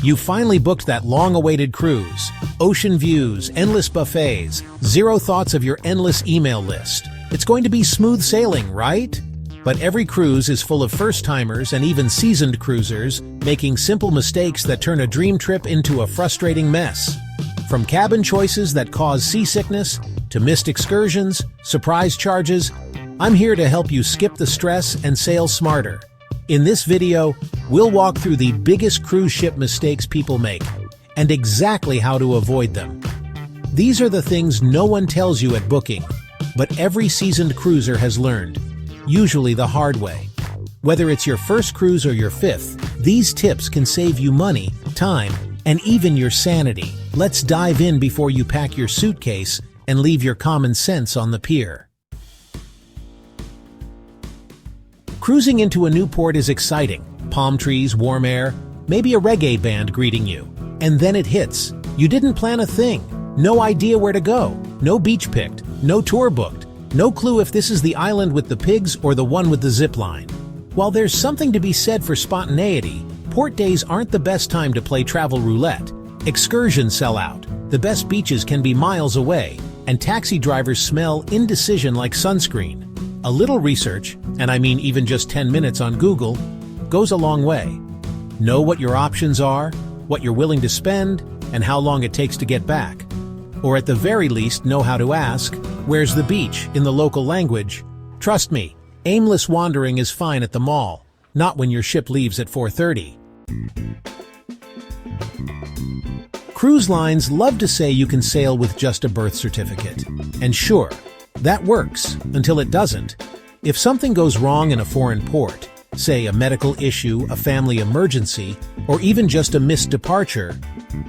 You finally booked that long-awaited cruise. Ocean views, endless buffets, zero thoughts of your endless email list. It's going to be smooth sailing, right? But every cruise is full of first-timers and even seasoned cruisers, making simple mistakes that turn a dream trip into a frustrating mess. From cabin choices that cause seasickness, to missed excursions, surprise charges, I'm here to help you skip the stress and sail smarter. In this video, we'll walk through the biggest cruise ship mistakes people make, and exactly how to avoid them. These are the things no one tells you at booking, but every seasoned cruiser has learned, usually the hard way. Whether it's your first cruise or your fifth, these tips can save you money, time, and even your sanity. Let's dive in before you pack your suitcase and leave your common sense on the pier. Cruising into a new port is exciting. Palm trees, warm air, maybe a reggae band greeting you. And then it hits. You didn't plan a thing. No idea where to go. No beach picked. No tour booked. No clue if this is the island with the pigs or the one with the zip line. While there's something to be said for spontaneity, port days aren't the best time to play travel roulette. Excursions sell out. The best beaches can be miles away, and taxi drivers smell indecision like sunscreen. A little research, and I mean even just 10 minutes on Google, goes a long way. Know what your options are, what you're willing to spend, and how long it takes to get back. Or at the very least, know how to ask, "Where's the beach?" in the local language. Trust me, aimless wandering is fine at the mall, not when your ship leaves at 4:30. Cruise lines love to say you can sail with just a birth certificate. And sure, that works, until it doesn't. If something goes wrong in a foreign port, say a medical issue, a family emergency, or even just a missed departure,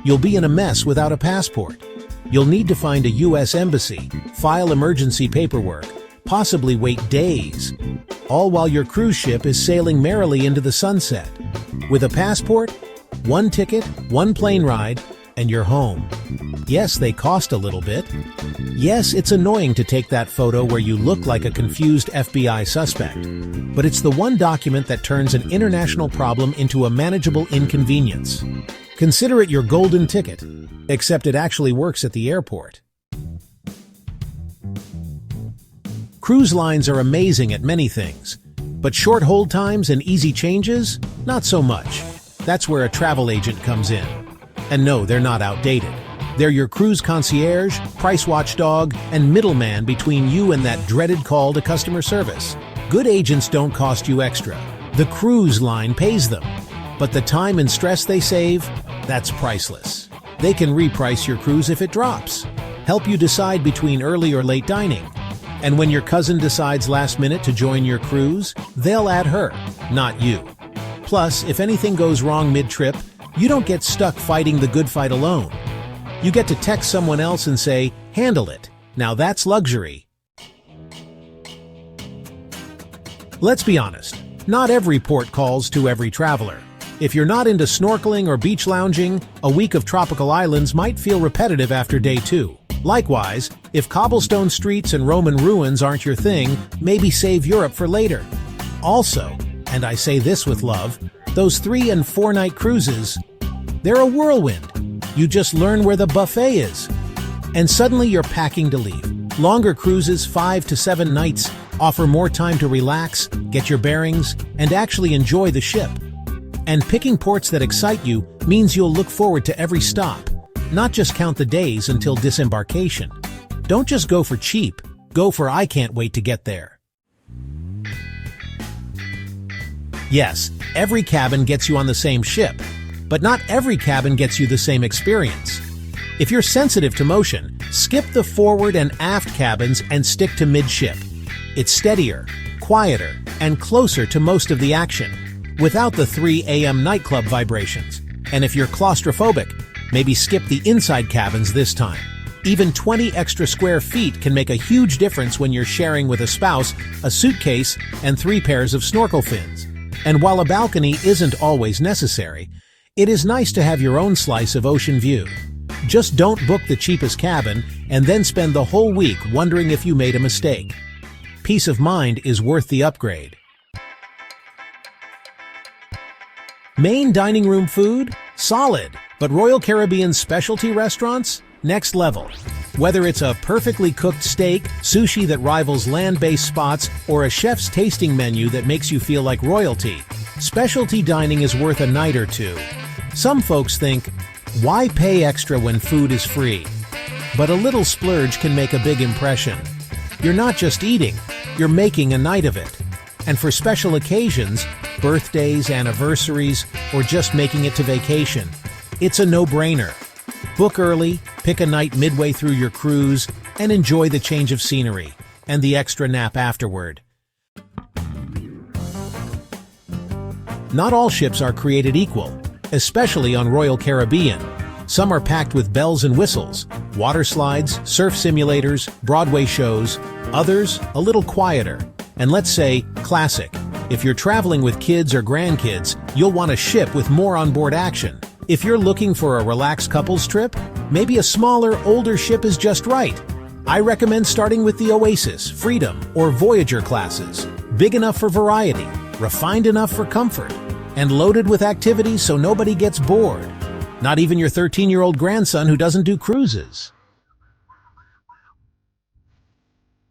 you'll be in a mess without a passport. You'll need to find a U.S. embassy, file emergency paperwork, possibly wait days, all while your cruise ship is sailing merrily into the sunset. With a passport, one ticket, one plane ride, and you're home. Yes, they cost a little bit. Yes, it's annoying to take that photo where you look like a confused FBI suspect. But it's the one document that turns an international problem into a manageable inconvenience. Consider it your golden ticket, except it actually works at the airport. Cruise lines are amazing at many things, but short hold times and easy changes, not so much. That's where a travel agent comes in. And no, they're not outdated. They're your cruise concierge, price watchdog, and middleman between you and that dreaded call to customer service. Good agents don't cost you extra. The cruise line pays them. But the time and stress they save, that's priceless. They can reprice your cruise if it drops, help you decide between early or late dining. And when your cousin decides last minute to join your cruise, they'll add her, not you. Plus, if anything goes wrong mid-trip, you don't get stuck fighting the good fight alone. You get to text someone else and say, "Handle it." Now that's luxury. Let's be honest, not every port calls to every traveler. If you're not into snorkeling or beach lounging, a week of tropical islands might feel repetitive after day 2. Likewise, if cobblestone streets and Roman ruins aren't your thing, maybe save Europe for later. Also, and I say this with love, those 3- and 4-night cruises, they're a whirlwind. You just learn where the buffet is. And suddenly you're packing to leave. Longer cruises, 5 to 7 nights, offer more time to relax, get your bearings, and actually enjoy the ship. And picking ports that excite you means you'll look forward to every stop, not just count the days until disembarkation. Don't just go for cheap, go for "I can't wait to get there." Yes, every cabin gets you on the same ship, but not every cabin gets you the same experience. If you're sensitive to motion, skip the forward and aft cabins and stick to midship. It's steadier, quieter, and closer to most of the action, without the 3 a.m. nightclub vibrations. And if you're claustrophobic, maybe skip the inside cabins this time. Even 20 extra square feet can make a huge difference when you're sharing with a spouse, a suitcase, and 3 pairs of snorkel fins. And while a balcony isn't always necessary, it is nice to have your own slice of ocean view. Just don't book the cheapest cabin and then spend the whole week wondering if you made a mistake. Peace of mind is worth the upgrade. Main dining room food? Solid. But Royal Caribbean's specialty restaurants? Next level. Whether it's a perfectly cooked steak, sushi that rivals land-based spots, or a chef's tasting menu that makes you feel like royalty, specialty dining is worth a night or two. Some folks think, why pay extra when food is free? But a little splurge can make a big impression. You're not just eating, you're making a night of it. And for special occasions, birthdays, anniversaries, or just making it to vacation, it's a no-brainer. Book early, pick a night midway through your cruise, and enjoy the change of scenery and the extra nap afterward. Not all ships are created equal, especially on Royal Caribbean. Some are packed with bells and whistles, water slides, surf simulators, Broadway shows. Others, a little quieter. And let's say, classic. If you're traveling with kids or grandkids, you'll want a ship with more onboard action. If you're looking for a relaxed couples trip, maybe a smaller, older ship is just right. I recommend starting with the Oasis, Freedom, or Voyager classes. Big enough for variety, refined enough for comfort, and loaded with activities so nobody gets bored. Not even your 13-year-old grandson who doesn't do cruises.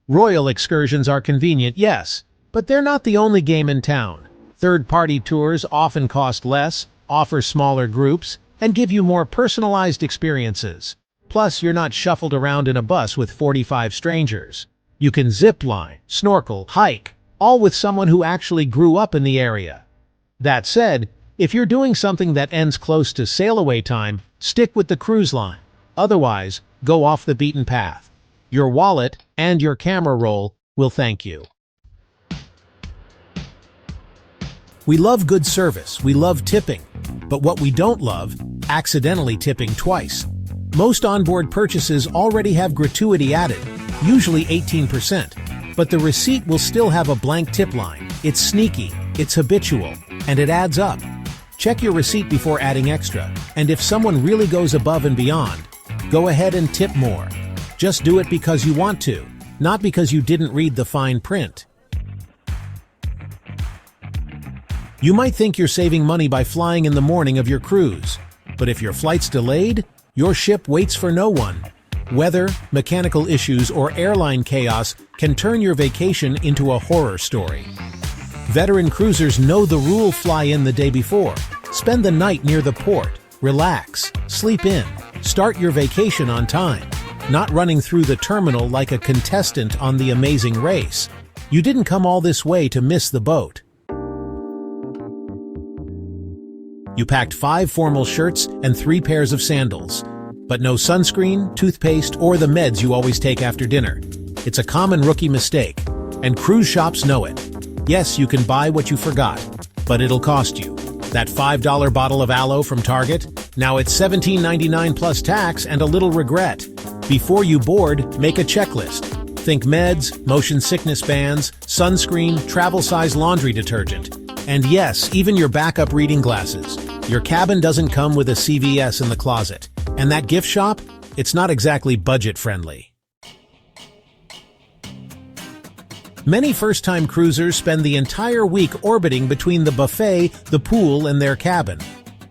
Royal excursions are convenient, yes, but they're not the only game in town. Third-party tours often cost less, offer smaller groups, and give you more personalized experiences. Plus, you're not shuffled around in a bus with 45 strangers. You can zip line, snorkel, hike, all with someone who actually grew up in the area. That said, if you're doing something that ends close to sail-away time, stick with the cruise line. Otherwise, go off the beaten path. Your wallet and your camera roll will thank you. We love good service, we love tipping, but what we don't love, accidentally tipping twice. Most onboard purchases already have gratuity added, usually 18%, but the receipt will still have a blank tip line. It's sneaky, it's habitual, and it adds up. Check your receipt before adding extra, and if someone really goes above and beyond, go ahead and tip more. Just do it because you want to, not because you didn't read the fine print. You might think you're saving money by flying in the morning of your cruise, but if your flight's delayed, your ship waits for no one. Weather, mechanical issues, or airline chaos can turn your vacation into a horror story. Veteran cruisers know the rule: fly in the day before. Spend the night near the port. Relax. Sleep in. Start your vacation on time. Not running through the terminal like a contestant on The Amazing Race. You didn't come all this way to miss the boat. You packed 5 formal shirts and 3 pairs of sandals. But no sunscreen, toothpaste, or the meds you always take after dinner. It's a common rookie mistake, and cruise shops know it. Yes, you can buy what you forgot, but it'll cost you. That $5 bottle of aloe from Target, now it's $17.99 plus tax and a little regret. Before you board, make a checklist. Think meds, motion sickness bands, sunscreen, travel-size laundry detergent. And yes, even your backup reading glasses. Your cabin doesn't come with a CVS in the closet. And that gift shop? It's not exactly budget-friendly. Many first-time cruisers spend the entire week orbiting between the buffet, the pool, and their cabin.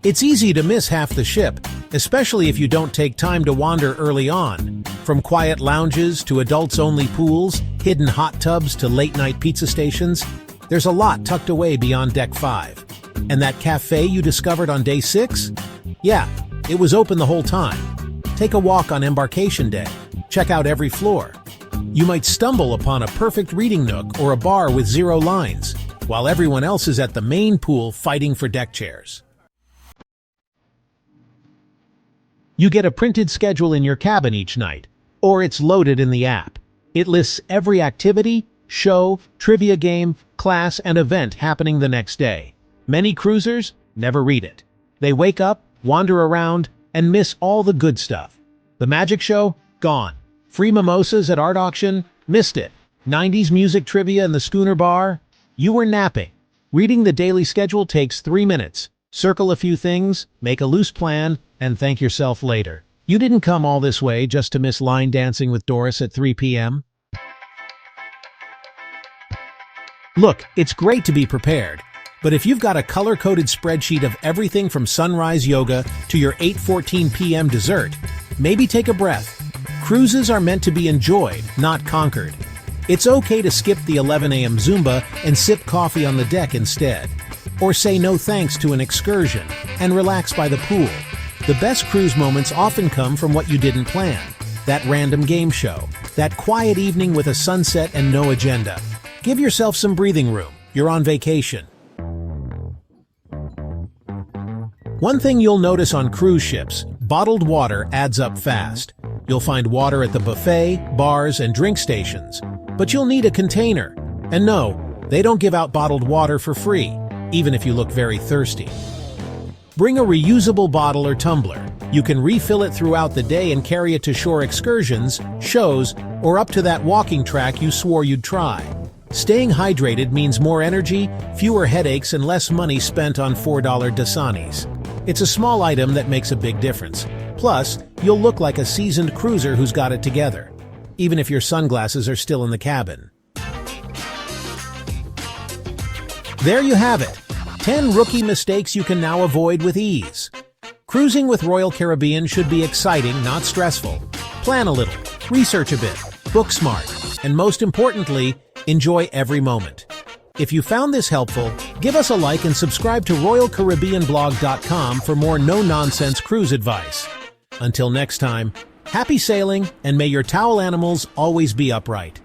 It's easy to miss half the ship, especially if you don't take time to wander early on. From quiet lounges to adults-only pools, hidden hot tubs to late-night pizza stations, there's a lot tucked away beyond Deck 5. And that cafe you discovered on Day 6? Yeah, it was open the whole time. Take a walk on embarkation day. Check out every floor. You might stumble upon a perfect reading nook or a bar with 0 lines, while everyone else is at the main pool fighting for deck chairs. You get a printed schedule in your cabin each night, or it's loaded in the app. It lists every activity, show, trivia game, class, and event happening the next day. Many cruisers never read it. They wake up, wander around, and miss all the good stuff. The magic show? Gone. Free mimosas at art auction? Missed it. 90s music trivia in the schooner bar? You were napping. Reading the daily schedule takes 3 minutes. Circle a few things, make a loose plan, and thank yourself later. You didn't come all this way just to miss line dancing with Doris at 3 p.m. Look, it's great to be prepared, But if you've got a color-coded spreadsheet of everything from sunrise yoga to your 8:14 p.m. dessert, maybe take a breath. Cruises are meant to be enjoyed, not conquered. It's okay to skip the 11 a.m. Zumba and sip coffee on the deck instead. Or say no thanks to an excursion and relax by the pool. The best cruise moments often come from what you didn't plan. That random game show, that quiet evening with a sunset and no agenda. Give yourself some breathing room. You're on vacation. One thing you'll notice on cruise ships, bottled water adds up fast. You'll find water at the buffet, bars, and drink stations. But you'll need a container. And no, they don't give out bottled water for free, even if you look very thirsty. Bring a reusable bottle or tumbler. You can refill it throughout the day and carry it to shore excursions, shows, or up to that walking track you swore you'd try. Staying hydrated means more energy, fewer headaches, and less money spent on $4 Dasanis. It's a small item that makes a big difference. Plus, you'll look like a seasoned cruiser who's got it together, even if your sunglasses are still in the cabin. There you have it. 10 rookie mistakes you can now avoid with ease. Cruising with Royal Caribbean should be exciting, not stressful. Plan a little, research a bit, book smart, and most importantly, enjoy every moment. If you found this helpful, give us a like and subscribe to RoyalCaribbeanBlog.com for more no-nonsense cruise advice. Until next time, happy sailing, and may your towel animals always be upright.